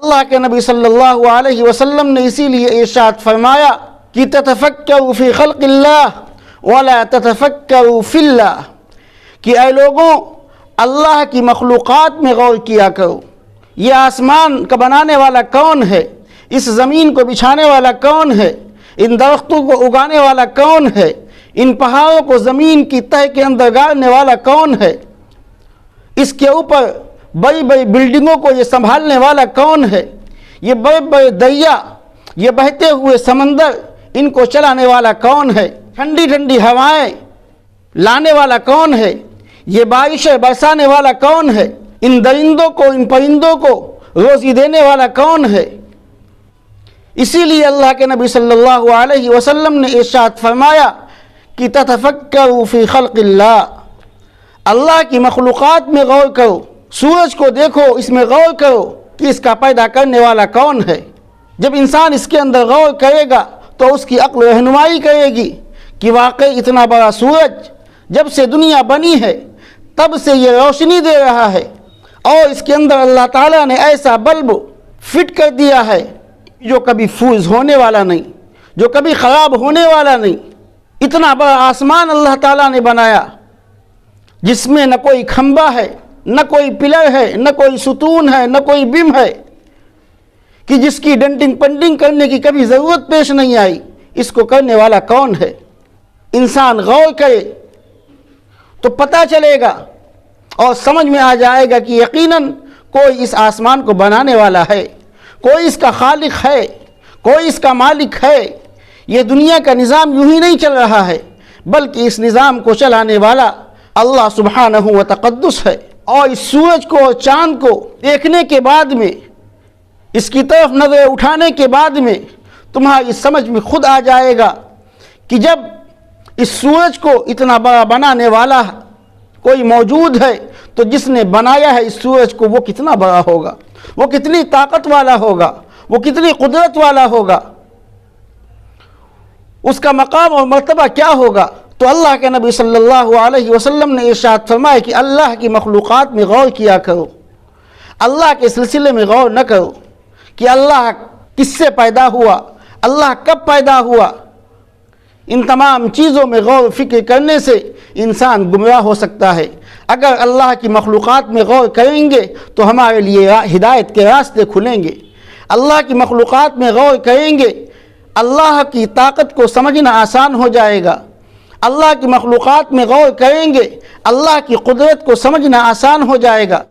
اللہ کے نبی صلی اللہ علیہ وسلم نے اسی لیے ارشاد فرمایا کہ تتفکروا فی خلق اللہ ولا تتفکروا فی اللہ، کہ اے لوگوں اللہ کی مخلوقات میں غور کیا کرو۔ یہ آسمان کا بنانے والا کون ہے؟ اس زمین کو بچھانے والا کون ہے؟ ان درختوں کو اگانے والا کون ہے؟ ان پہاڑوں کو زمین کی تہہ کے اندر گاڑنے والا کون ہے؟ اس کے اوپر بڑی بڑی بلڈنگوں کو یہ سنبھالنے والا کون ہے؟ یہ بڑے بڑے دریا، یہ بہتے ہوئے سمندر، ان کو چلانے والا کون ہے؟ ٹھنڈی ٹھنڈی ہوائیں لانے والا کون ہے؟ یہ بارشیں برسانے والا کون ہے؟ ان درندوں کو، ان پرندوں کو روزی دینے والا کون ہے؟ اسی لیے اللہ کے نبی صلی اللہ علیہ وسلم نے ارشاد فرمایا کہ تتفکروا فی خلق اللہ، اللہ کی مخلوقات میں غور کرو۔ سورج کو دیکھو، اس میں غور کرو کہ اس کا پیدا کرنے والا کون ہے۔ جب انسان اس کے اندر غور کرے گا تو اس کی عقل رہنمائی کرے گی کہ واقعی اتنا بڑا سورج جب سے دنیا بنی ہے تب سے یہ روشنی دے رہا ہے، اور اس کے اندر اللہ تعالیٰ نے ایسا بلب فٹ کر دیا ہے جو کبھی فیوز ہونے والا نہیں، جو کبھی خراب ہونے والا نہیں۔ اتنا بڑا آسمان اللہ تعالیٰ نے بنایا جس میں نہ کوئی کھمبا ہے، نہ کوئی پلر ہے، نہ کوئی ستون ہے، نہ کوئی بم ہے، کہ جس کی ڈنٹنگ پنٹنگ کرنے کی کبھی ضرورت پیش نہیں آئی۔ اس کو کرنے والا کون ہے؟ انسان غور کرے تو پتہ چلے گا اور سمجھ میں آ جائے گا کہ یقیناً کوئی اس آسمان کو بنانے والا ہے، کوئی اس کا خالق ہے، کوئی اس کا مالک ہے۔ یہ دنیا کا نظام یوں ہی نہیں چل رہا ہے، بلکہ اس نظام کو چلانے والا اللہ سبحانہ و تقدس ہے۔ اور اس سورج کو اور چاند کو دیکھنے کے بعد میں، اس کی طرف نظر اٹھانے کے بعد میں تمہاری سمجھ میں خود آ جائے گا کہ جب اس سورج کو اتنا بڑا بنانے والا کوئی موجود ہے تو جس نے بنایا ہے اس سورج کو وہ کتنا بڑا ہوگا، وہ کتنی طاقت والا ہوگا، وہ کتنی قدرت والا ہوگا، اس کا مقام اور مرتبہ کیا ہوگا۔ تو اللہ کے نبی صلی اللہ علیہ وسلم نے ارشاد فرمایا کہ اللہ کی مخلوقات میں غور کیا کرو، اللہ کے سلسلے میں غور نہ کرو کہ اللہ کس سے پیدا ہوا، اللہ کب پیدا ہوا۔ ان تمام چیزوں میں غور و فکر کرنے سے انسان گمراہ ہو سکتا ہے۔ اگر اللہ کی مخلوقات میں غور کریں گے تو ہمارے لیے ہدایت کے راستے کھلیں گے۔ اللہ کی مخلوقات میں غور کریں گے، اللہ کی طاقت کو سمجھنا آسان ہو جائے گا۔ اللہ کی مخلوقات میں غور کریں گے، اللہ کی قدرت کو سمجھنا آسان ہو جائے گا۔